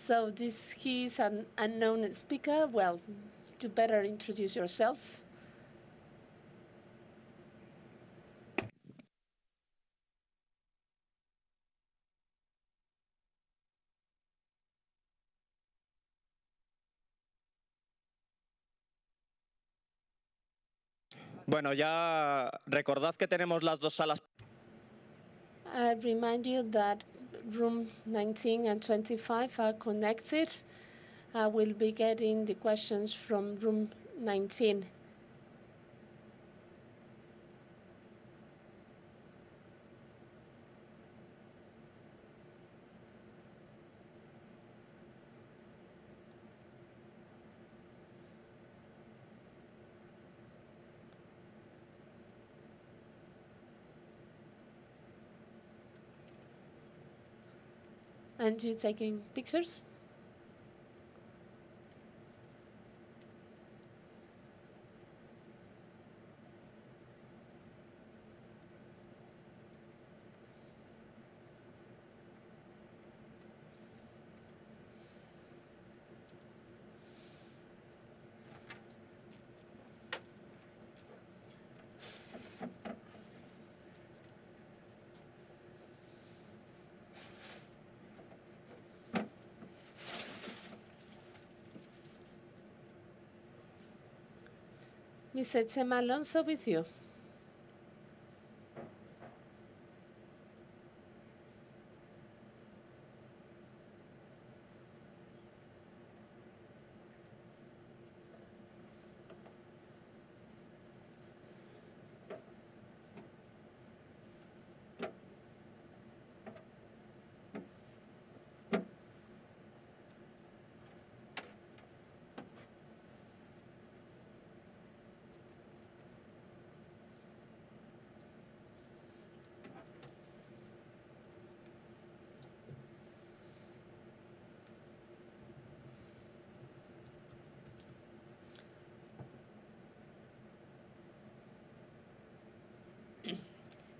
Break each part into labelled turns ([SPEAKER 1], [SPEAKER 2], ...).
[SPEAKER 1] So he's an unknown speaker. Well, you better introduce yourself.
[SPEAKER 2] Bueno, ya recordad que tenemos las dos salas.
[SPEAKER 1] I remind you that room 19 and 25 are connected. I will be getting the questions from room 19. And you taking pictures? Mr. Chema Alonso with you.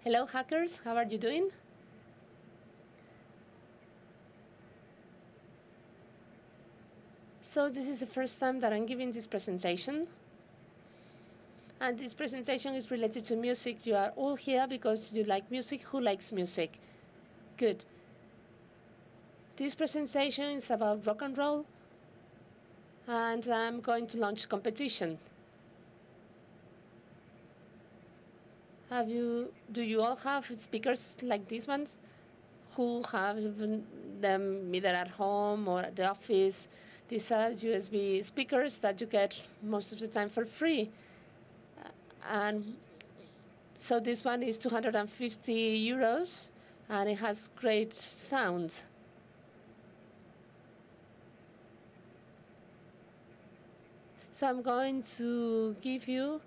[SPEAKER 1] Hello, hackers. How are you doing? So this is the first time that I'm giving this presentation. And this presentation is related to music. You are all here because you like music. Who likes music? Good. This presentation is about rock and roll. And I'm going to launch a competition. Do you all have speakers like these ones? Who have them either at home or at the office? These are USB speakers that you get most of the time for free. And so this one is 250 euros, and it has great sound. So I'm going to give you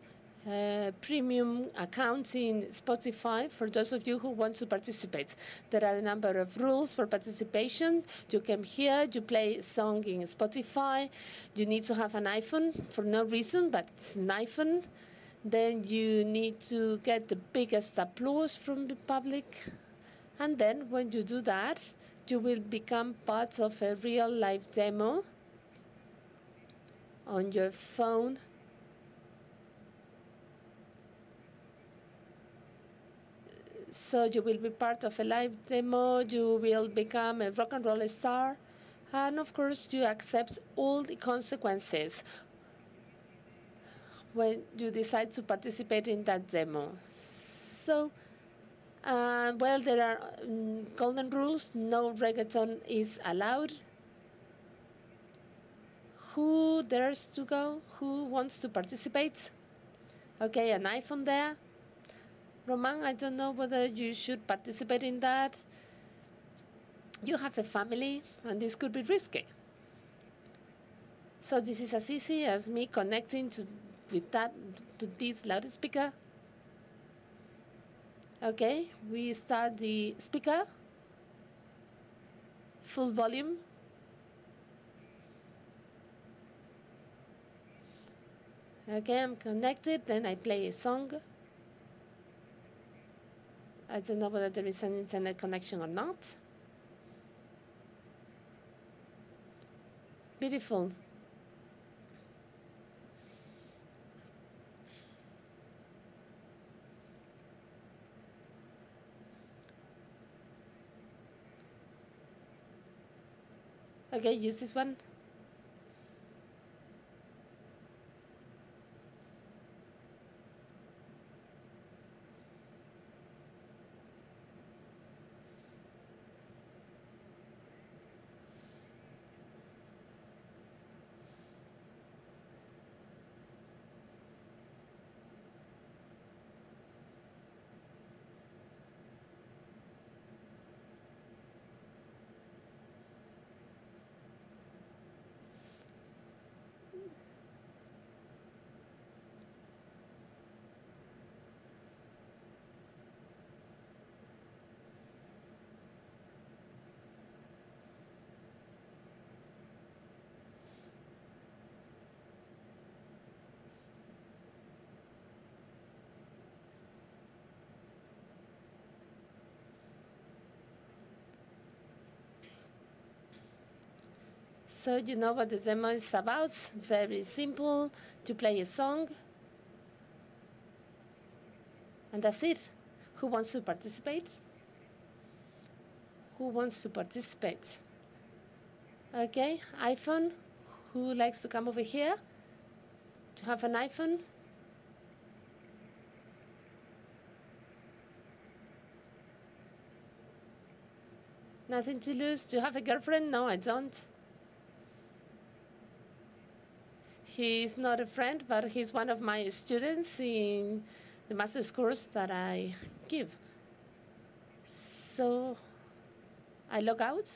[SPEAKER 1] a premium account in Spotify for those of you who want to participate. There are a number of rules for participation. You come here, you play a song in Spotify. You need to have an iPhone for no reason, but it's an iPhone. Then you need to get the biggest applause from the public. And then when you do that, you will become part of a real live demo on your phone. So you will be part of a live demo, you will become a rock and roll star, and of course you accept all the consequences when you decide to participate in that demo. So, well, there are golden rules. No reggaeton is allowed. Who dares to go? Who wants to participate? Okay, an iPhone there. Roman, I don't know whether you should participate in that. You have a family, and this could be risky. So this is as easy as me connecting to this loudspeaker. Okay, we start the speaker. Full volume. Okay, I'm connected, then I play a song. I don't know whether there is an internet connection or not. Beautiful. Okay, use this one. So you know what the demo is about. Very simple, to play a song. And that's it. Who wants to participate? Who wants to participate? Okay, iPhone. Who likes to come over here to have an iPhone? Nothing to lose. Do you have a girlfriend? No, I don't. He's not a friend, but he's one of my students in the master's course that I give. So I log out.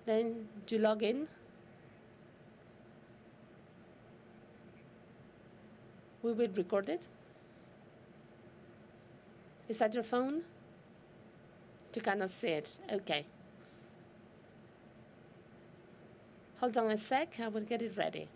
[SPEAKER 1] Then you log in. We will record it. Is that your phone? You cannot see it. Okay. Hold on a sec. I will get it ready.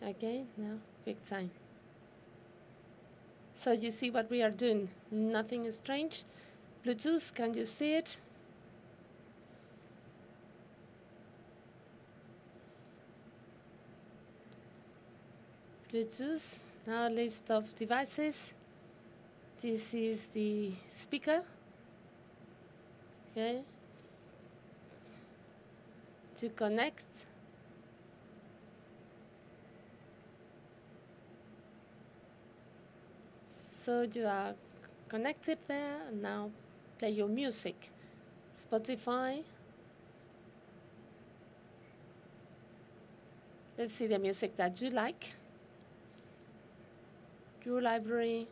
[SPEAKER 1] Okay, now quick time. So you see what we are doing. Nothing strange. Bluetooth, can you see it? Bluetooth, now list of devices. This is the speaker. Okay. To connect. So you are connected there. Now play your music. Spotify. Let's see the music that you like. Your library.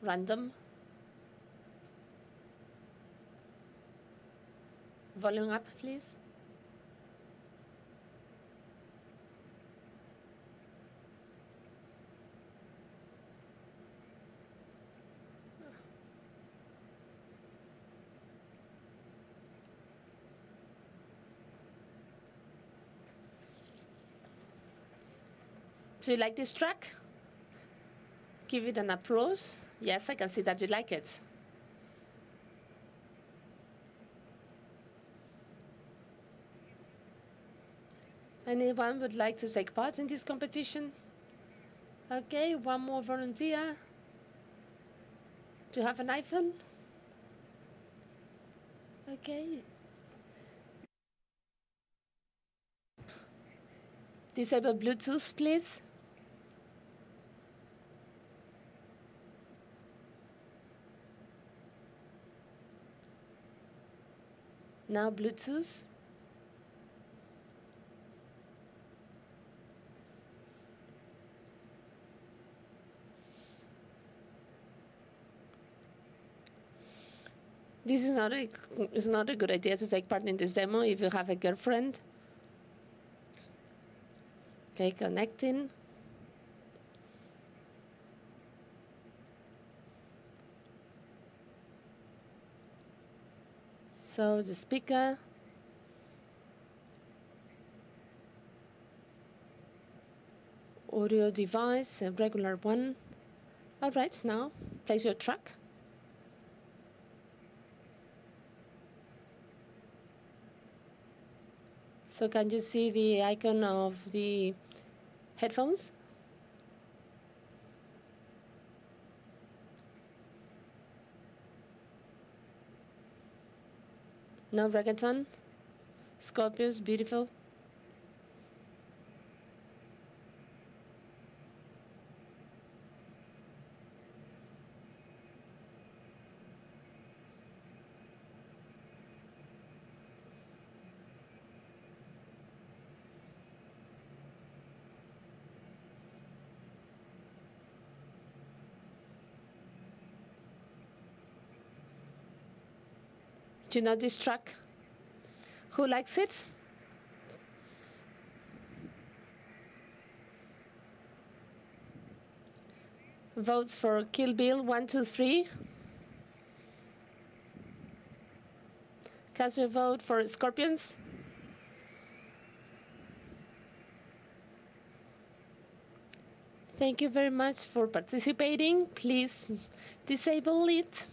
[SPEAKER 1] Random. Volume up, please. Do you like this track? Give it an applause. Yes, I can see that you like it. Anyone would like to take part in this competition? Okay, one more volunteer. Do you have an iPhone? Okay. Disable Bluetooth, please. Now Bluetooth. This is not a good idea to take part in this demo if you have a girlfriend. Okay, connecting. So the speaker. Audio device, a regular one. All right, now place your track. So can you see the icon of the headphones? No reggaeton. Scorpius, beautiful. Do you know this track? Who likes it? Votes for Kill Bill 1, 2, 3. Cast your vote for Scorpions. Thank you very much for participating. Please disable it.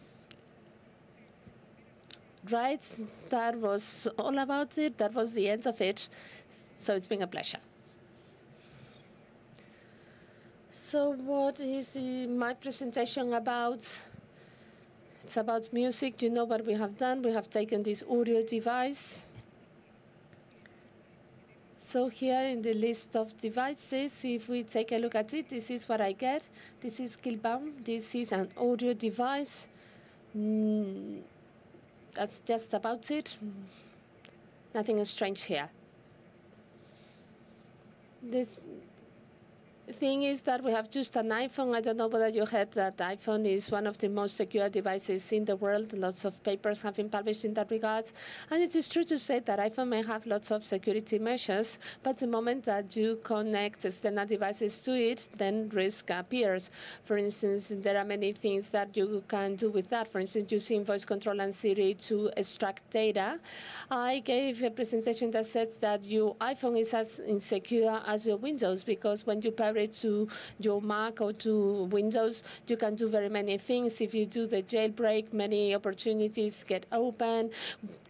[SPEAKER 1] Right, that was all about it. That was the end of it. So it's been a pleasure. So what is my presentation about? It's about music. You know what we have done. We have taken this audio device. So here in the list of devices, if we take a look at it, this is what I get. This is Killbaum. This is an audio device. That's just about it. Nothing strange here. This thing is that we have just an iPhone. I don't know whether you heard that iPhone is one of the most secure devices in the world. Lots of papers have been published in that regard. And it is true to say that iPhone may have lots of security measures, but the moment that you connect external devices to it, then risk appears. For instance, there are many things that you can do with that. For instance, using voice control and Siri to extract data. I gave a presentation that says that your iPhone is as insecure as your Windows, because when you pair it to your Mac or to Windows, you can do very many things. If you do the jailbreak, many opportunities get open.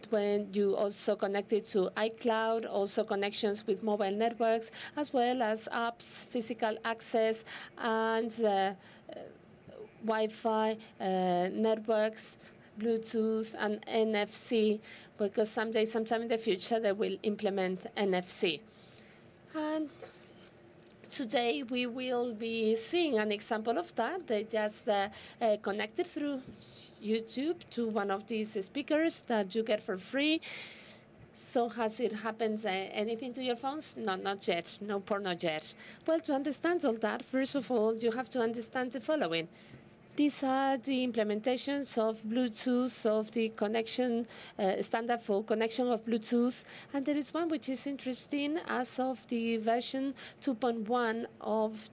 [SPEAKER 1] When you also connect it to iCloud, also connections with mobile networks, as well as apps, physical access, and Wi-Fi networks, Bluetooth, and NFC, because sometime in the future, they will implement NFC. And today, we will be seeing an example of that. They just connected through YouTube to one of these speakers that you get for free. So has it happened anything to your phones? No, not yet. No porno yet. Well, to understand all that, first of all, you have to understand the following. These are the implementations of Bluetooth, of the connection standard for connection of Bluetooth. And there is one which is interesting as of the version 2.1 of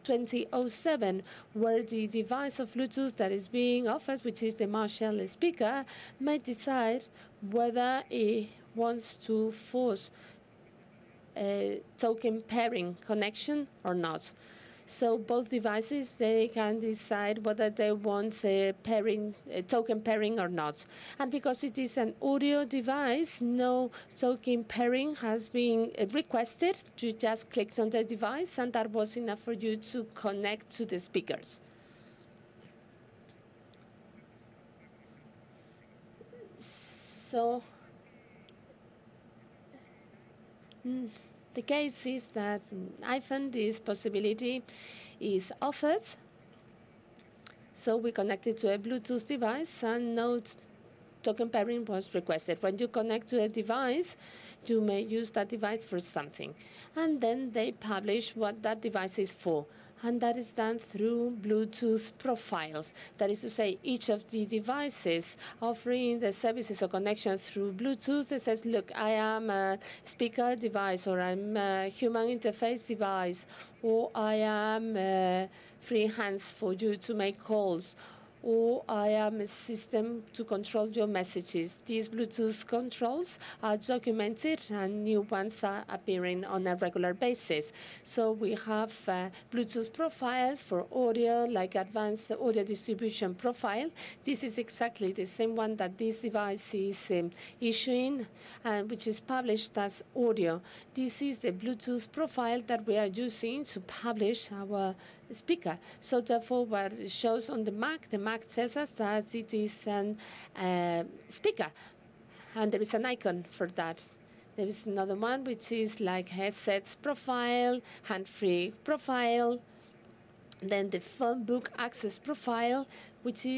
[SPEAKER 1] 2007, where the device of Bluetooth that is being offered, which is the Marshall speaker, may decide whether it wants to force a token pairing connection or not. So both devices, they can decide whether they want a token pairing or not. And because it is an audio device, no token pairing has been requested. You just clicked on the device, and that was enough for you to connect to the speakers. So the case is that iPhone, this possibility is offered. So we connected to a Bluetooth device, and no token pairing was requested. When you connect to a device, you may use that device for something. And then they publish what that device is for. And that is done through Bluetooth profiles. That is to say, each of the devices offering the services or connections through Bluetooth that says, look, I am a speaker device, or I'm a human interface device, or I am free hands for you to make calls, or I am a system to control your messages. These Bluetooth controls are documented, and new ones are appearing on a regular basis. So we have Bluetooth profiles for audio, like advanced audio distribution profile. This is exactly the same one that this device is issuing, which is published as audio. This is the Bluetooth profile that we are using to publish our speaker. So therefore, what it shows on the Mac tells us that it is a speaker, and there is an icon for that. There is another one which is like headsets profile, hand-free profile, then the phone book access profile, which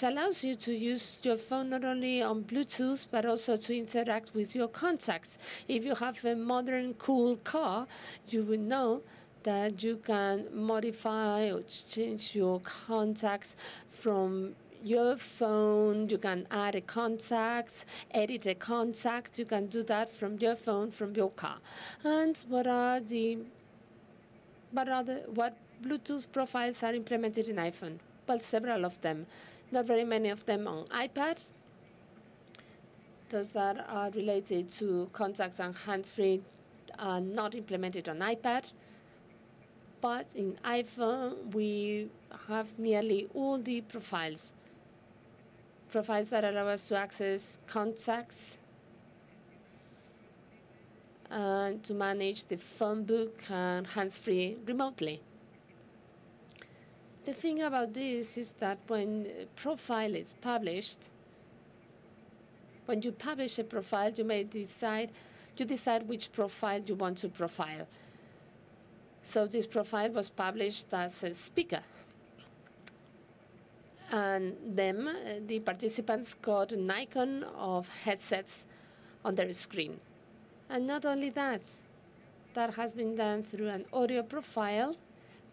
[SPEAKER 1] allows you to use your phone not only on Bluetooth, but also to interact with your contacts. If you have a modern, cool car, you will know that you can modify or change your contacts from your phone. You can add a contact, edit a contact. You can do that from your phone, from your car. And what Bluetooth profiles are implemented in iPhone? Well, several of them. Not very many of them on iPad. Those that are related to contacts and hands-free are not implemented on iPad. But in iPhone, we have nearly all the profiles that allow us to access contacts and to manage the phone book and hands-free remotely. The thing about this is that when a profile is published, when you publish a profile, you decide which profile you want to profile. So this profile was published as a speaker. And then the participants got an icon of headsets on their screen. And not only that, that has been done through an audio profile,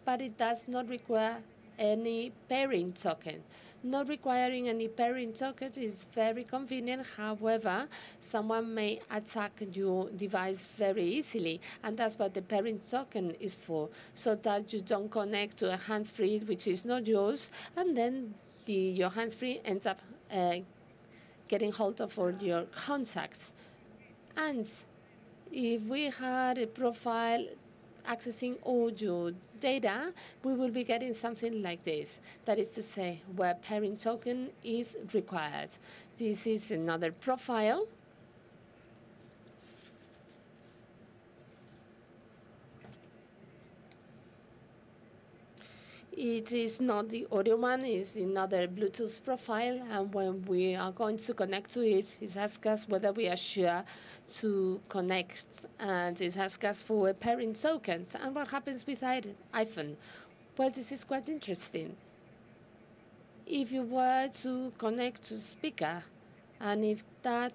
[SPEAKER 1] but it does not require any pairing token. Not requiring any pairing token is very convenient. However, someone may attack your device very easily, and that's what the pairing token is for, so that you don't connect to a hands-free which is not yours, and then your hands-free ends up getting hold of all your contacts. And if we had a profile accessing all your data, we will be getting something like this. That is to say, where pairing token is required. This is another profile. It is not the audio one, it's another Bluetooth profile, and when we are going to connect to it, it asks us whether we are sure to connect, and it asks us for a pairing token. And what happens with iPhone? Well, this is quite interesting. If you were to connect to a speaker, and if that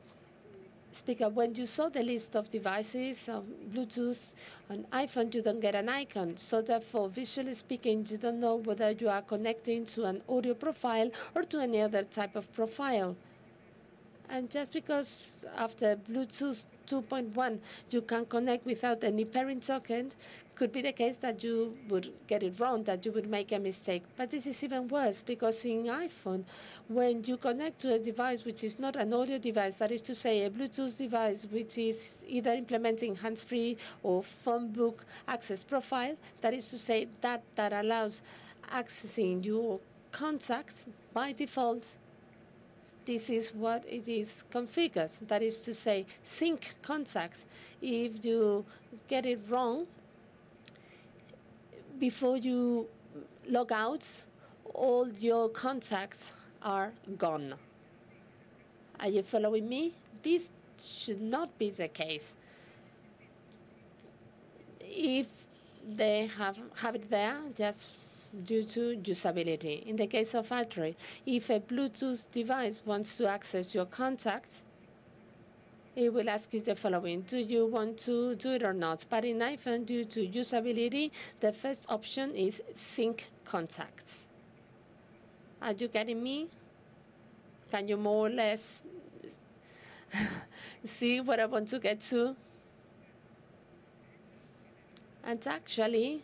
[SPEAKER 1] speaker, when you saw the list of devices of Bluetooth on iPhone, you don't get an icon. So therefore, visually speaking, you don't know whether you are connecting to an audio profile or to any other type of profile. And just because after Bluetooth 2.1 you can connect without any pairing token, could be the case that you would get it wrong, that you would make a mistake. But this is even worse, because in iPhone, when you connect to a device which is not an audio device, that is to say a Bluetooth device which is either implementing hands-free or phone book access profile, that is to say that allows accessing your contacts by default, this is what it is configured. That is to say, sync contacts. If you get it wrong, before you log out, all your contacts are gone. Are you following me? This should not be the case. If they have it there, just due to usability. In the case of Android, if a Bluetooth device wants to access your contacts, it will ask you the following: do you want to do it or not? But in iPhone, due to usability, the first option is sync contacts. Are you getting me? Can you more or less see what I want to get to? And actually,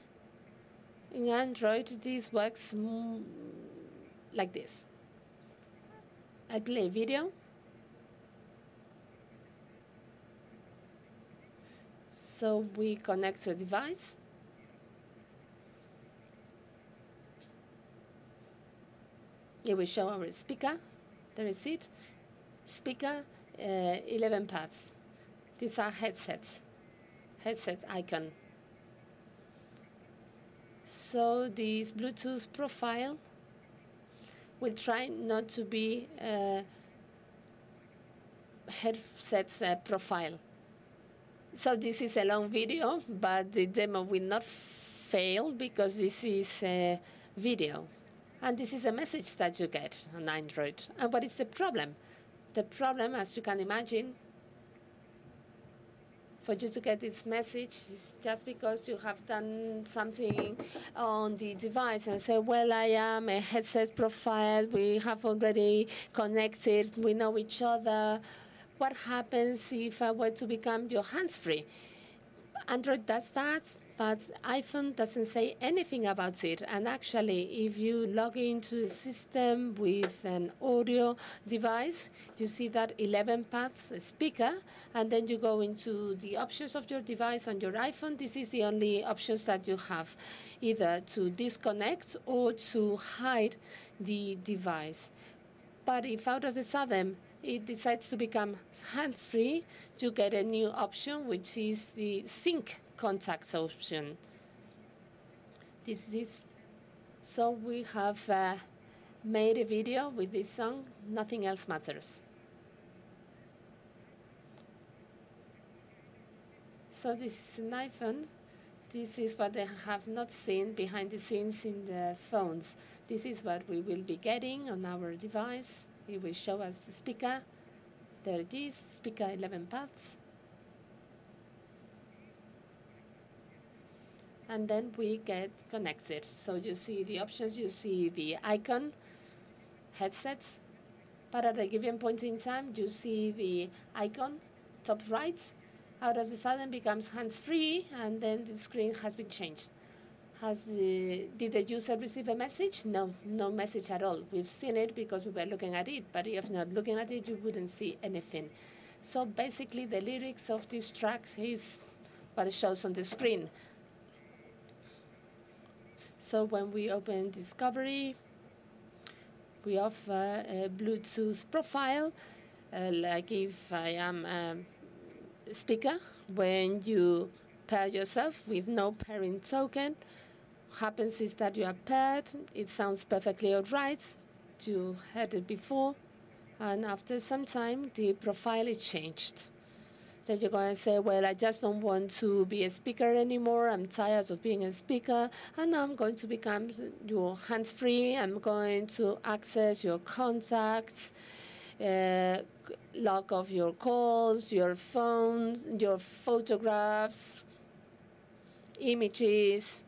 [SPEAKER 1] in Android, this works like this. I play a video. So we connect to a device. It will show our speaker. There is it. Speaker, 11 paths. These are headsets. Headset icon. So this Bluetooth profile will try not to be headsets profile. So this is a long video, but the demo will not fail because this is a video. And this is a message that you get on Android. And what is the problem? The problem, as you can imagine, for you to get this message is just because you have done something on the device and say, well, I am a headset profile, we have already connected, we know each other. What happens if I were to become your hands-free? Android does that, but iPhone doesn't say anything about it. And actually, if you log into a system with an audio device, you see that 11 paths speaker, and then you go into the options of your device on your iPhone. This is the only options that you have, either to disconnect or to hide the device. But if out of the sudden it decides to become hands-free, you get a new option, which is the sync contacts option. This is so we have made a video with this song, Nothing Else Matters. So this is an iPhone. This is what they have not seen behind the scenes in the phones. This is what we will be getting on our device. It will show us the speaker. There it is, speaker 11 paths. And then we get connected. So you see the options, you see the icon, headsets. But at a given point in time, you see the icon, top right. Out of the sudden becomes hands-free, and then the screen has been changed. Did the user receive a message? No, no message at all. We've seen it because we were looking at it, but if not looking at it, you wouldn't see anything. So basically, the lyrics of this track is what it shows on the screen. So when we open Discovery, we offer a Bluetooth profile, like if I am a speaker, when you pair yourself with no pairing token, happens is that you are paired. It sounds perfectly all right. You heard it before. And after some time, the profile is changed. Then you're going to say, well, I just don't want to be a speaker anymore. I'm tired of being a speaker. And now I'm going to become your hands-free. I'm going to access your contacts, log of your calls, your phone, your photographs, images.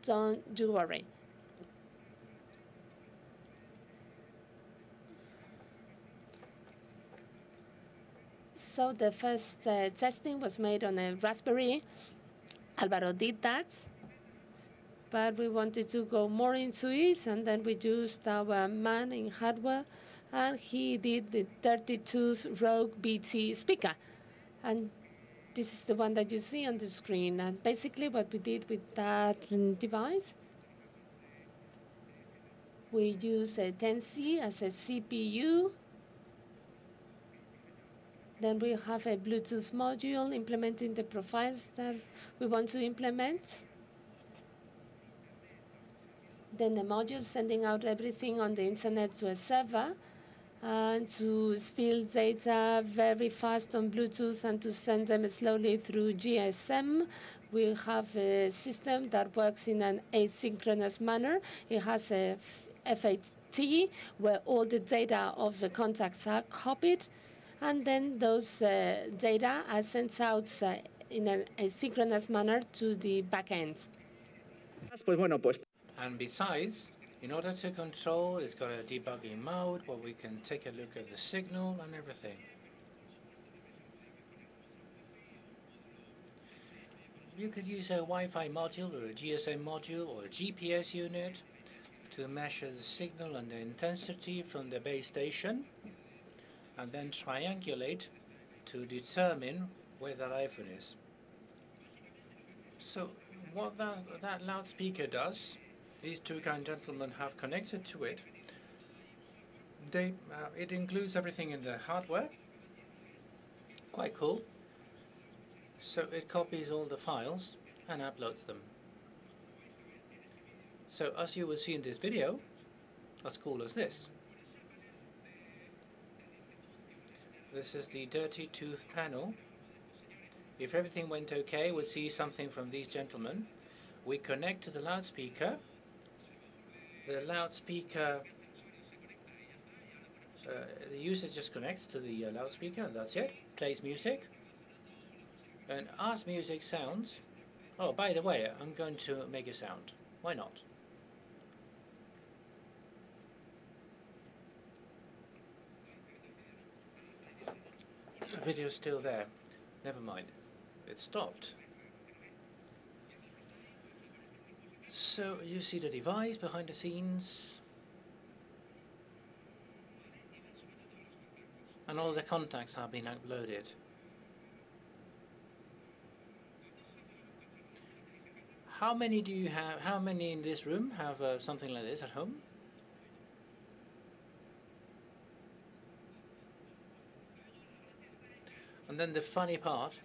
[SPEAKER 1] Don't you worry. So the first testing was made on a Raspberry. Alvaro did that, but we wanted to go more into it, and then we used our man in hardware, and he did the DirtyTooth Rogue BT speaker. And this is the one that you see on the screen. And basically what we did with that device, we use a 10C as a CPU. Then we have a Bluetooth module implementing the profiles that we want to implement. Then the module sending out everything on the internet to a server, and to steal data very fast on Bluetooth and to send them slowly through GSM. We have a system that works in an asynchronous manner. It has a FAT where all the data of the contacts are copied, and then those data are sent out in a asynchronous manner to the backend.
[SPEAKER 3] And besides, in order to control, it's got a debugging mode where we can take a look at the signal and everything. You could use a Wi-Fi module or a GSM module or a GPS unit to measure the signal and the intensity from the base station, and then triangulate to determine where that iPhone is. So what that loudspeaker does, these two kind gentlemen have connected to it. It includes everything in the hardware. Quite cool. So it copies all the files and uploads them. So as you will see in this video, as cool as this. This is the DirtyTooth panel. If everything went okay, we'll see something from these gentlemen. We connect to the loudspeaker. The loudspeaker, the user just connects to the loudspeaker, and that's it. Plays music. And as music sounds, oh, by the way, I'm going to make a sound. Why not? The video's still there. Never mind. It stopped. So you see the device behind the scenes. And all the contacts have been uploaded. How many do you have? How many in this room have something like this at home? And then the funny part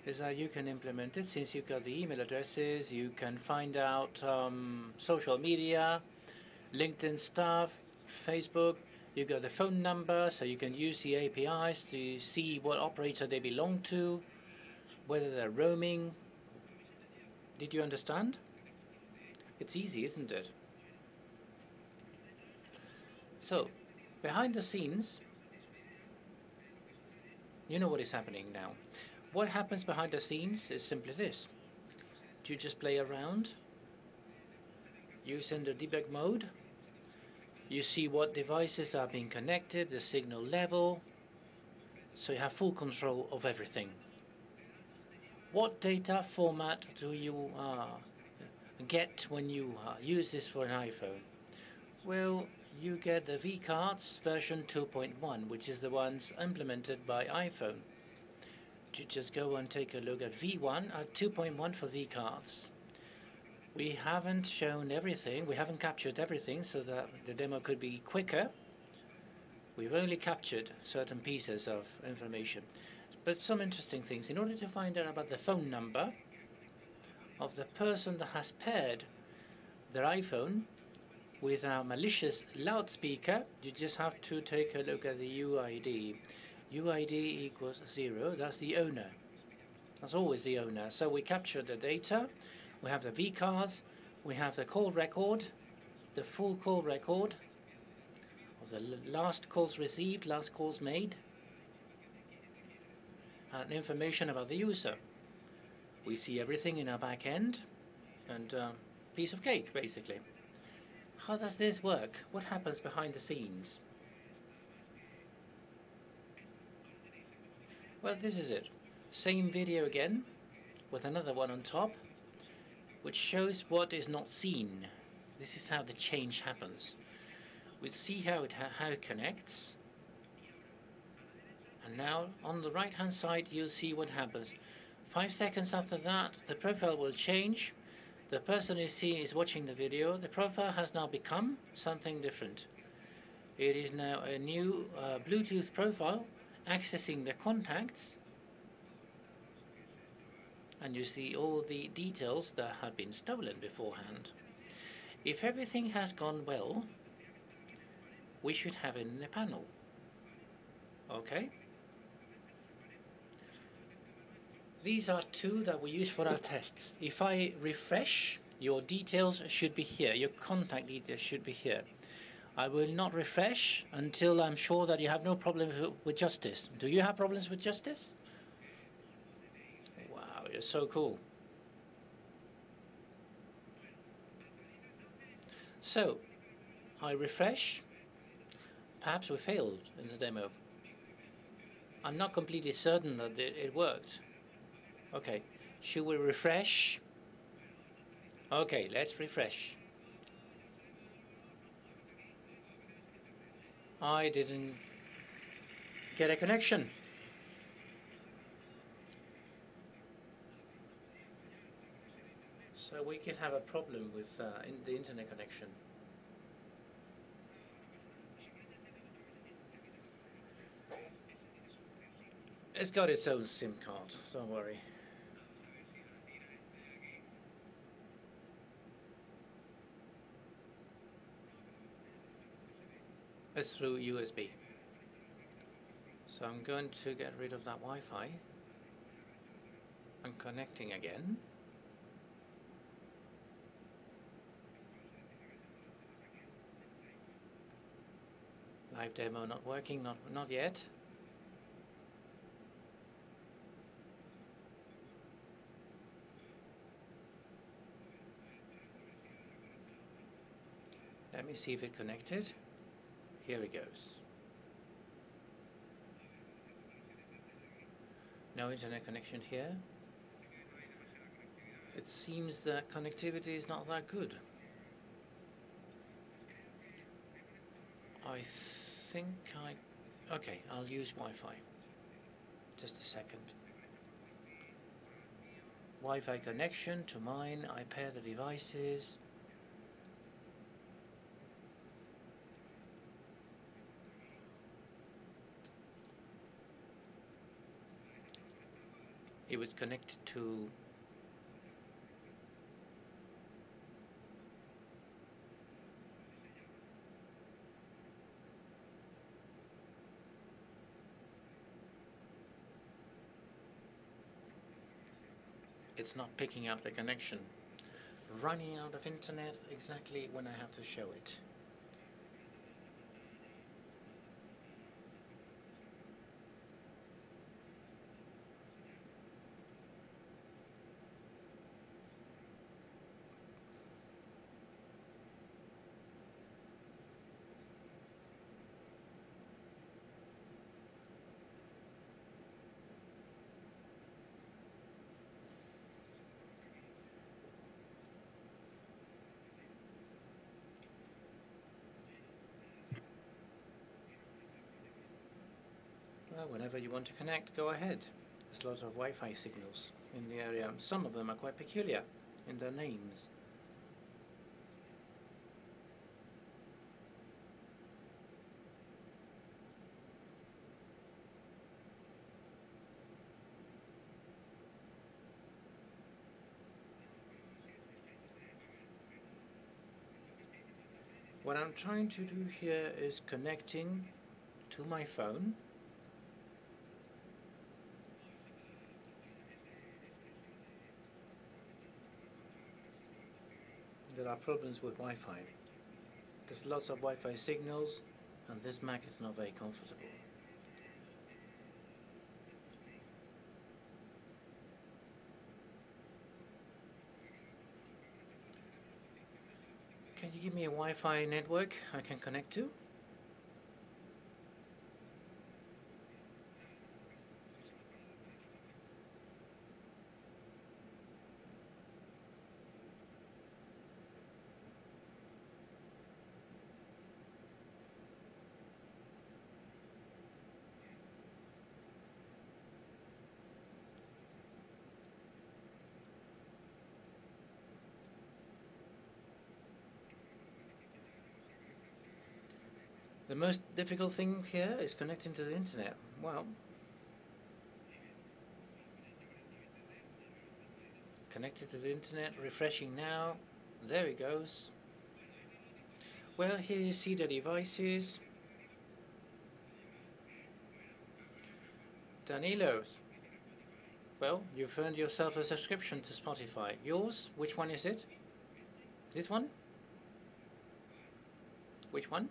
[SPEAKER 3] is that you can implement it since you've got the email addresses. You can find out social media, LinkedIn stuff, Facebook. You've got the phone number, so you can use the APIs to see what operator they belong to, whether they're roaming. Did you understand? It's easy, isn't it? So, behind the scenes, you know what is happening now. What happens behind the scenes is simply this. You just play around. You send the debug mode. You see what devices are being connected, the signal level. So you have full control of everything. What data format do you get when you use this for an iPhone? Well, you get the vCards version 2.1, which is the ones implemented by iPhone. You just go and take a look at V1 at 2.1 for vCards. We haven't shown everything, we haven't captured everything so that the demo could be quicker. We've only captured certain pieces of information. But some interesting things. In order to find out about the phone number of the person that has paired their iPhone with our malicious loudspeaker, you just have to take a look at the UID. UID equals 0, that's the owner. That's always the owner. So we capture the data, we have the vCards, we have the call record, the full call record of the last calls received, last calls made, and information about the user. We see everything in our back end, and piece of cake, basically. How does this work? What happens behind the scenes? Well, this is it. Same video again, with another one on top, which shows what is not seen. This is how the change happens. We see how it connects. And now, on the right-hand side, you'll see what happens. 5 seconds after that, the profile will change. The person is watching the video. The profile has now become something different. It is now a new Bluetooth profile accessing the contacts. And you see all the details that had been stolen beforehand. If everything has gone well, we should have it in the panel. Okay? These are two that we use for our tests. If I refresh, your details should be here. Your contact details should be here. I will not refresh until I'm sure that you have no problems with justice. Do you have problems with justice? Wow, you're so cool. So, I refresh. Perhaps we failed in the demo. I'm not completely certain that it worked. Okay, should we refresh? Okay, let's refresh. I didn't get a connection. So we could have a problem with in the internet connection. It's got its own SIM card, don't worry. It's through USB. So I'm going to get rid of that Wi-Fi. I'm connecting again. Live demo not working, not yet. Let me see if it connected. Here it goes. No internet connection here. It seems that connectivity is not that good. I think okay, I'll use Wi-Fi. Just a second. Wi-Fi connection to mine. I pair the devices. It was connected to it's not picking up the connection. Running out of internet exactly when I have to show it. Well, whenever you want to connect, go ahead. There's lots of Wi-Fi signals in the area. Some of them are quite peculiar in their names. What I'm trying to do here is connecting to my phone. There are problems with Wi-Fi. There's lots of Wi-Fi signals, and this Mac is not very comfortable. Can you give me a Wi-Fi network I can connect to? The most difficult thing here is connecting to the internet. Well, connected to the internet, refreshing now. There it goes. Well, here you see the devices. Danilo, well, you've earned yourself a subscription to Spotify. Yours? Which one is it? This one? Which one?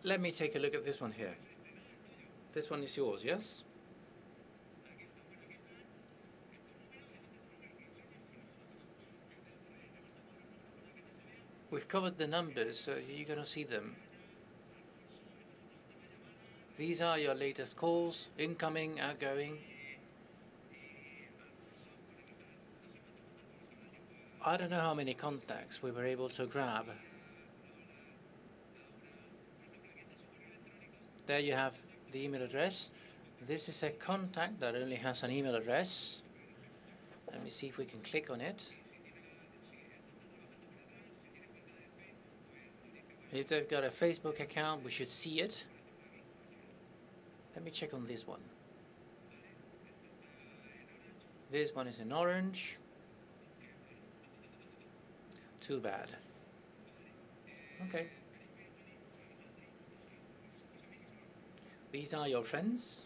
[SPEAKER 3] Let me take a look at this one here. This one is yours, yes? We've covered the numbers, so you're going to see them. These are your latest calls, incoming, outgoing. I don't know how many contacts we were able to grab. There you have the email address. This is a contact that only has an email address. Let me see if we can click on it. If they've got a Facebook account, we should see it. Let me check on this one. This one is in orange. Too bad. Okay. These are your friends.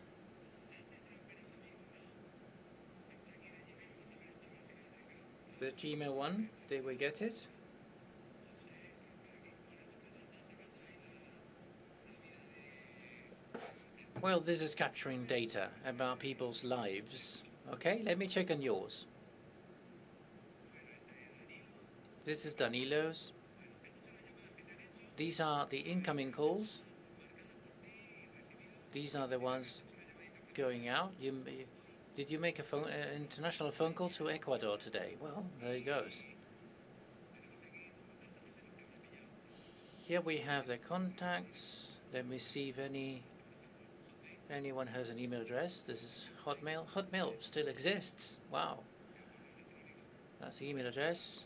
[SPEAKER 3] The Gmail one, did we get it? Well, this is capturing data about people's lives. Okay, let me check on yours. This is Danilo's. These are the incoming calls. These are the ones going out. Did you make an international phone call to Ecuador today? Well, there it goes. Here we have the contacts. Let me see if anyone has an email address. This is Hotmail. Hotmail still exists. Wow. That's the email address.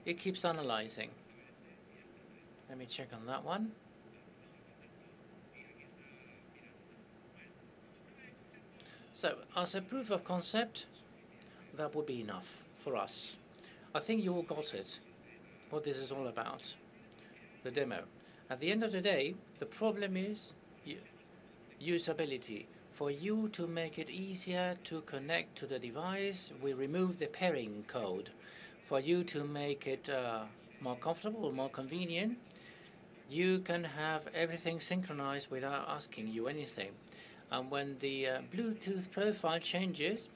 [SPEAKER 3] It keeps analyzing. Let me check on that one. So, as a proof of concept, that would be enough for us. I think you all got it, what this is all about, the demo. At the end of the day, the problem is usability. For you to make it easier to connect to the device, we remove the pairing code. For you to make it more comfortable, more convenient, you can have everything synchronized without asking you anything. And when the Bluetooth profile changes,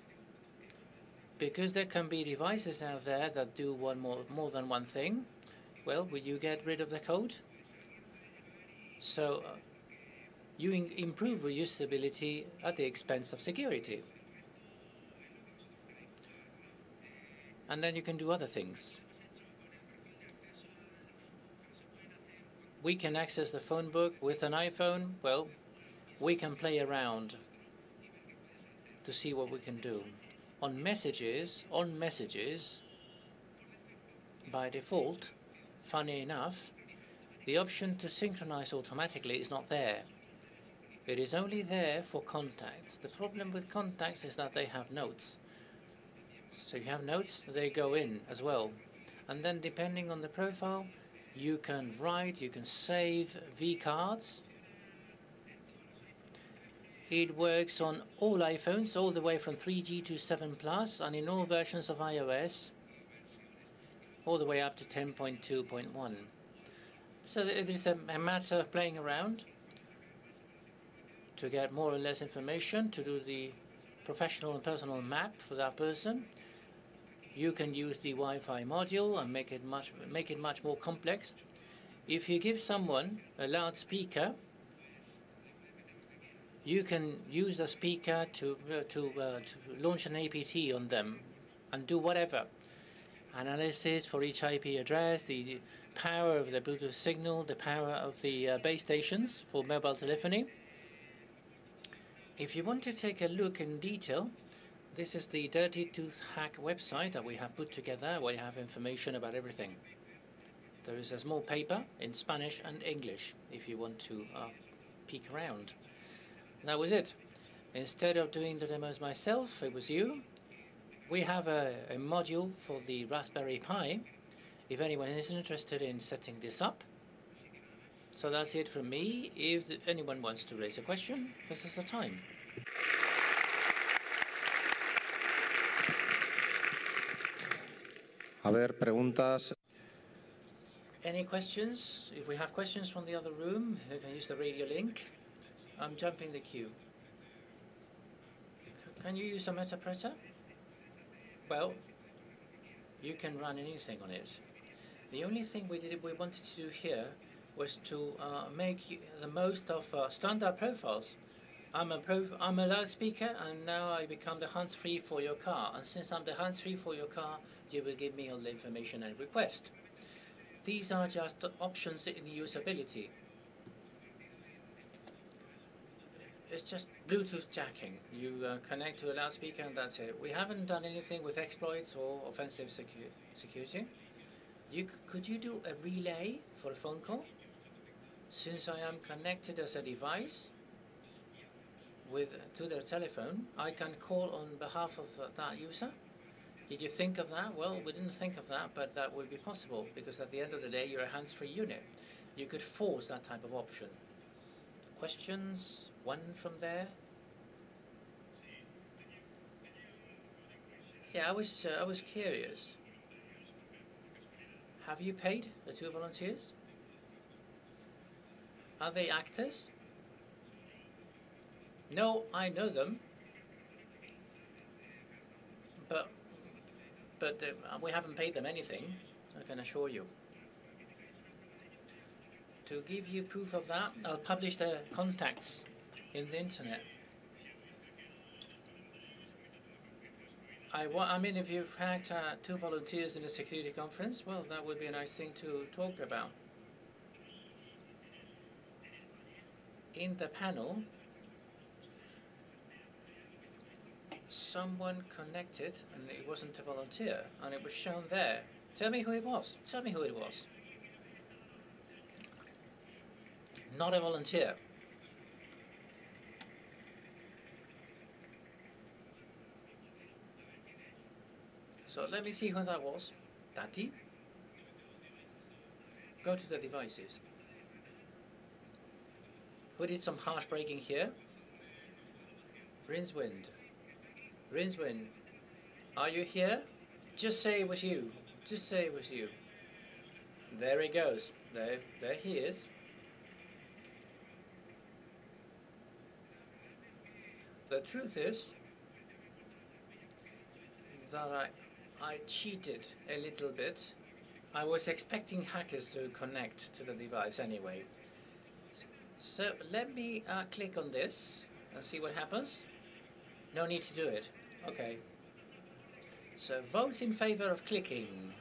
[SPEAKER 3] because there can be devices out there that do more than one thing, well, will you get rid of the code? So you improve reusability at the expense of security. And then you can do other things. We can access the phone book with an iPhone. Well, we can play around to see what we can do. On messages, by default, funny enough, the option to synchronize automatically is not there. It is only there for contacts. The problem with contacts is that they have notes. So you have notes, they go in as well. And then depending on the profile, you can write, you can save vCards. It works on all iPhones, all the way from 3G to 7 Plus, and in all versions of iOS, all the way up to 10.2.1. So it is a matter of playing around to get more or less information, to do the professional and personal map for that person. You can use the Wi-Fi module and make it much more complex. If you give someone a loudspeaker, you can use the speaker to launch an APT on them and do whatever. Analysis for each IP address, the power of the Bluetooth signal, the power of the base stations for mobile telephony. If you want to take a look in detail, this is the DirtyTooth Hack website that we have put together, where you have information about everything. There is a small paper in Spanish and English if you want to peek around. That was it. Instead of doing the demos myself, it was you. We have a module for the Raspberry Pi, if anyone is interested in setting this up. So that's it from me. If anyone wants to raise a question, this is the time.
[SPEAKER 2] A ver, preguntas.
[SPEAKER 3] Any questions? If we have questions from the other room, you can use the radio link. I'm jumping the queue. Can you use a metapreter? Well, you can run anything on it. The only thing we wanted to do here was to make the most of standard profiles. I'm a loudspeaker, and now I become the hands-free for your car. And since I'm the hands-free for your car, you will give me all the information I request. These are just options in usability. It's just Bluetooth jacking. You connect to a loudspeaker and that's it. We haven't done anything with exploits or offensive security. Could you do a relay for a phone call? Since I am connected as a device to their telephone, I can call on behalf of that user. Did you think of that? Well, we didn't think of that, but that would be possible because at the end of the day, you're a hands-free unit. You could force that type of option. Questions? One from there. Yeah, I was curious. Have you paid the 2 volunteers? Are they actors? No, I know them. But we haven't paid them anything, I can assure you. To give you proof of that, I'll publish their contacts in the internet. I mean, if you've hacked 2 volunteers in a security conference, well, that would be a nice thing to talk about. In the panel, someone connected, and it wasn't a volunteer, and it was shown there. Tell me who it was. Tell me who it was. Not a volunteer. So let me see who that was. Tati? Go to the devices. Who did some harsh braking here? Rincewind. Rincewind, are you here? Just say it was you. Just say it was you. There he goes. There he is. The truth is that I cheated a little bit. I was expecting hackers to connect to the device anyway. So let me click on this and see what happens. No need to do it. Okay. So vote in favor of clicking.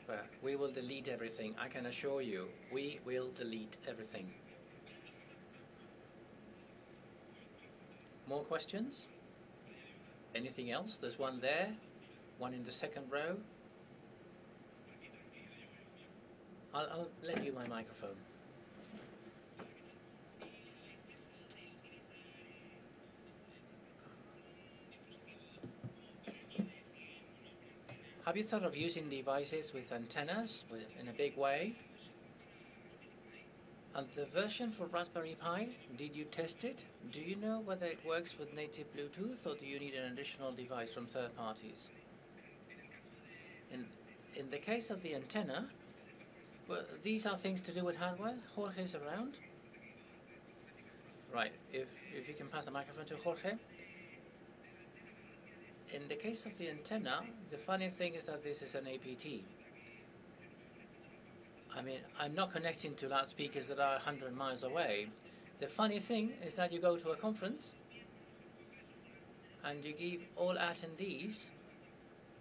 [SPEAKER 3] But we will delete everything, I can assure you. We will delete everything. More questions? Anything else? There's one there, one in the second row. I'll lend you my microphone. Have you thought of using devices with antennas in a big way? And the version for Raspberry Pi, did you test it? Do you know whether it works with native Bluetooth, or do you need an additional device from third parties? In the case of the antenna, well, these are things to do with hardware. Jorge's around. Right, if you can pass the microphone to Jorge. In the case of the antenna, the funny thing is that this is an APT. I mean, I'm not connecting to loudspeakers that are 100 miles away. The funny thing is that you go to a conference and you give all attendees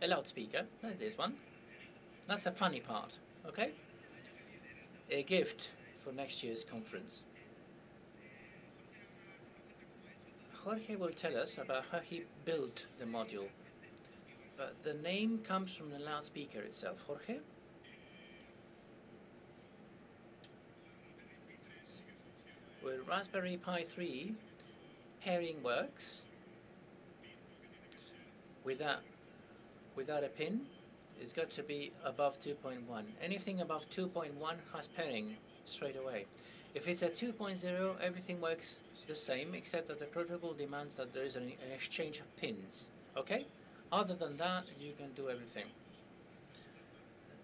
[SPEAKER 3] a loudspeaker. There's one. That's the funny part, okay? A gift for next year's conference. Jorge will tell us about how he built the module. But the name comes from the loudspeaker itself. Jorge? With Raspberry Pi 3, pairing works. without a pin, it's got to be above 2.1. Anything above 2.1 has pairing straight away. If it's at 2.0, everything works the same, except that the protocol demands that there is an exchange of pins. Okay? Other than that, you can do everything.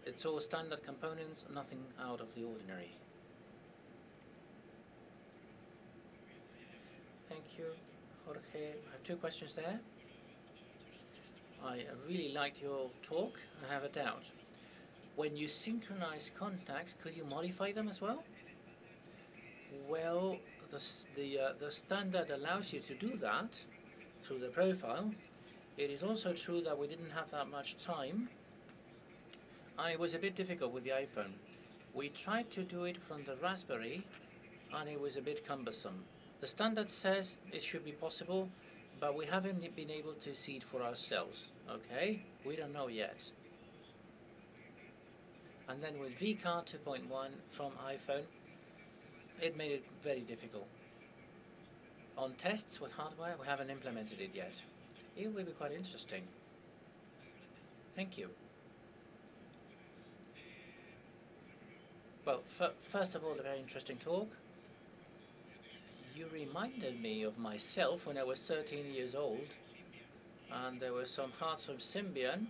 [SPEAKER 3] It's all standard components, nothing out of the ordinary. Thank you, Jorge. I have two questions there. I really liked your talk. I have a doubt. When you synchronize contacts, could you modify them as well? Well, the standard allows you to do that through the profile. It is also true that we didn't have that much time, and it was a bit difficult with the iPhone. We tried to do it from the Raspberry, and it was a bit cumbersome. The standard says it should be possible, but we haven't been able to see it for ourselves, okay? We don't know yet. And then with VCAR 2.1 from iPhone, it made it very difficult. On tests with hardware, we haven't implemented it yet. It will be quite interesting. Thank you. Well, first of all, a very interesting talk. You reminded me of myself when I was 13 years old, and there were some cards from Symbian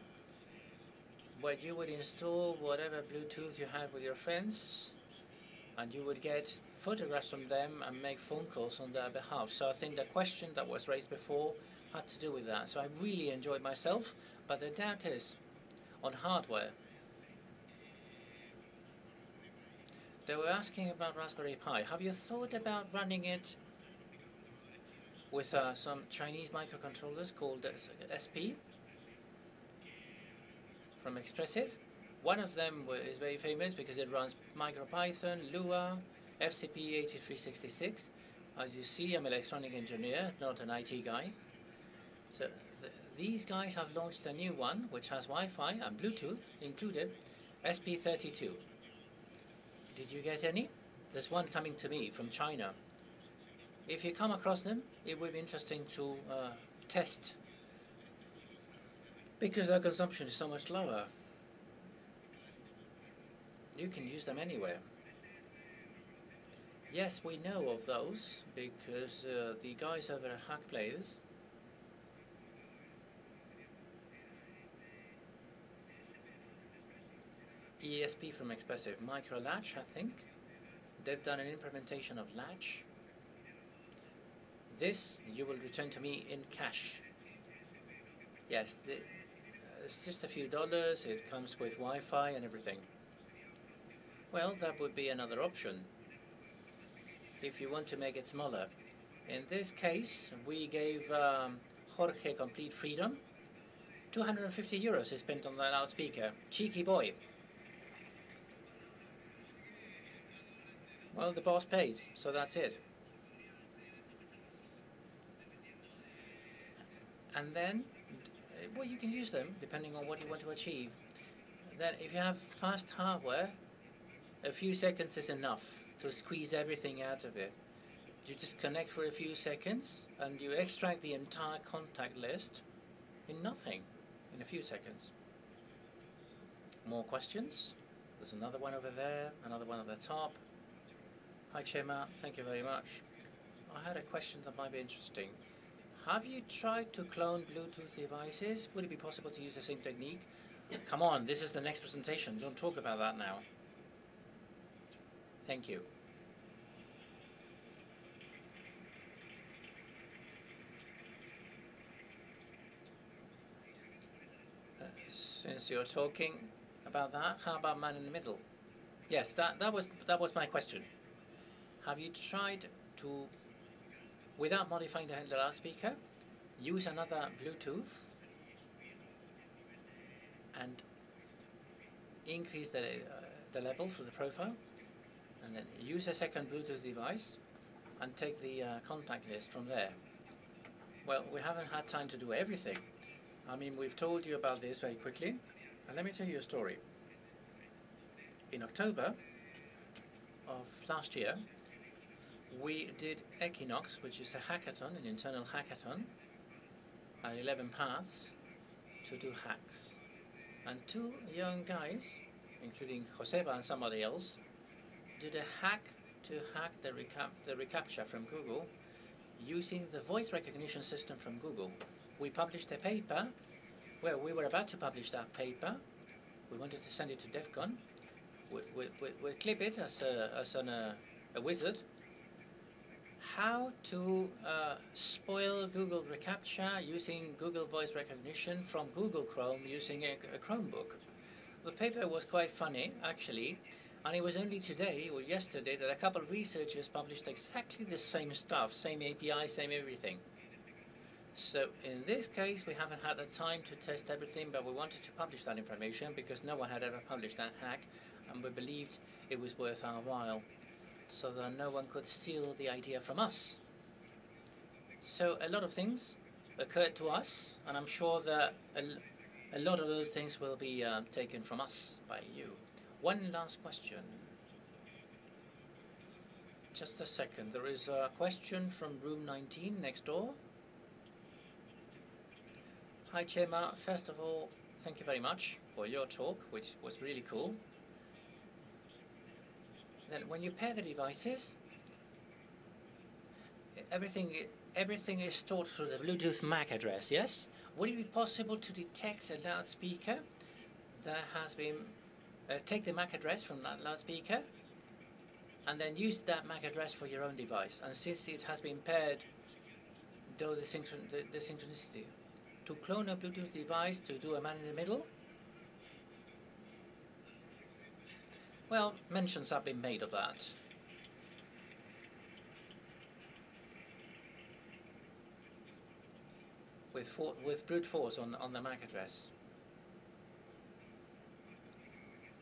[SPEAKER 3] where you would install whatever Bluetooth you had with your friends, and you would get photographs from them and make phone calls on their behalf. So I think the question that was raised before had to do with that. So I really enjoyed myself, but the doubt is on hardware. They were asking about Raspberry Pi. Have you thought about running it with some Chinese microcontrollers called SP from Expressive? One of them is very famous because it runs MicroPython, Lua, FCP8366. As you see, I'm an electronic engineer, not an IT guy. So these guys have launched a new one which has Wi-Fi and Bluetooth included, SP32. Did you get any? There's one coming to me from China. If you come across them, it would be interesting to test, because their consumption is so much lower. You can use them anywhere. Yes, we know of those because the guys over at Hack Players ESP from Expressive, Micro Latch, I think. They've done an implementation of Latch. This you will return to me in cash. Yes, it's just a few dollars. It comes with Wi-Fi and everything. Well, that would be another option if you want to make it smaller. In this case, we gave Jorge complete freedom. 250 euros is spent on that loudspeaker. Cheeky boy. Well, the boss pays, so that's it. And then, well, you can use them depending on what you want to achieve. Then if you have fast hardware, a few seconds is enough to squeeze everything out of it. You just connect for a few seconds and you extract the entire contact list in nothing, in a few seconds. More questions? There's another one over there, another one at the top. Hi Chema, thank you very much. I had a question that might be interesting. Have you tried to clone Bluetooth devices? Would it be possible to use the same technique? Come on, this is the next presentation. Don't talk about that now. Thank you. Since you're talking about that, how about man in the middle? Yes, that was my question. Have you tried to, without modifying the loudspeaker, use another Bluetooth and increase the level for the profile, and then use a second Bluetooth device and take the contact list from there? Well, we haven't had time to do everything. I mean, we've told you about this very quickly, and let me tell you a story. In October of last year, we did Equinox, which is a hackathon, an internal hackathon, at 11 paths, to do hacks. And two young guys, including Joseba and somebody else, did a hack to hack the reCAPTCHA from Google using the voice recognition system from Google. We published a paper. Well, we were about to publish that paper. We wanted to send it to DEF CON. We clip it as a wizard. How to spoil Google reCAPTCHA using Google voice recognition from Google Chrome using a Chromebook. The paper was quite funny, actually, and it was only today or yesterday that a couple of researchers published exactly the same stuff, same API, same everything. So in this case, we haven't had the time to test everything, but we wanted to publish that information because no one had ever published that hack, and we believed it was worth our while, so that no one could steal the idea from us. So a lot of things occurred to us, and I'm sure that a lot of those things will be taken from us by you. One last question. Just a second. There is a question from room 19 next door. Hi, Chema. First of all, thank you very much for your talk, which was really cool. Then when you pair the devices, everything is stored through the Bluetooth MAC address, yes? Would it be possible to detect a loudspeaker that has been, take the MAC address from that loudspeaker and then use that MAC address for your own device? And since it has been paired, do the synchronicity. To clone a Bluetooth device to do a man in the middle? Well, mentions have been made of that. With brute force on the MAC address.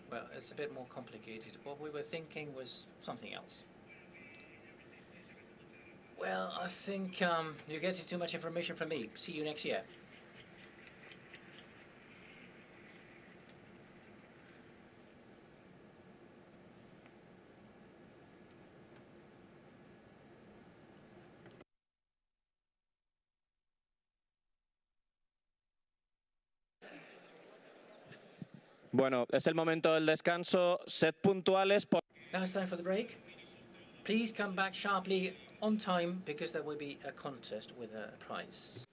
[SPEAKER 3] Well, it's a bit more complicated. What we were thinking was something else. Well, I think you're getting too much information from me. See you next year.
[SPEAKER 2] Bueno, es el momento del descanso. Sed puntuales.
[SPEAKER 3] Now it's time for the break. Please come back sharply on time because there will be a contest with a prize.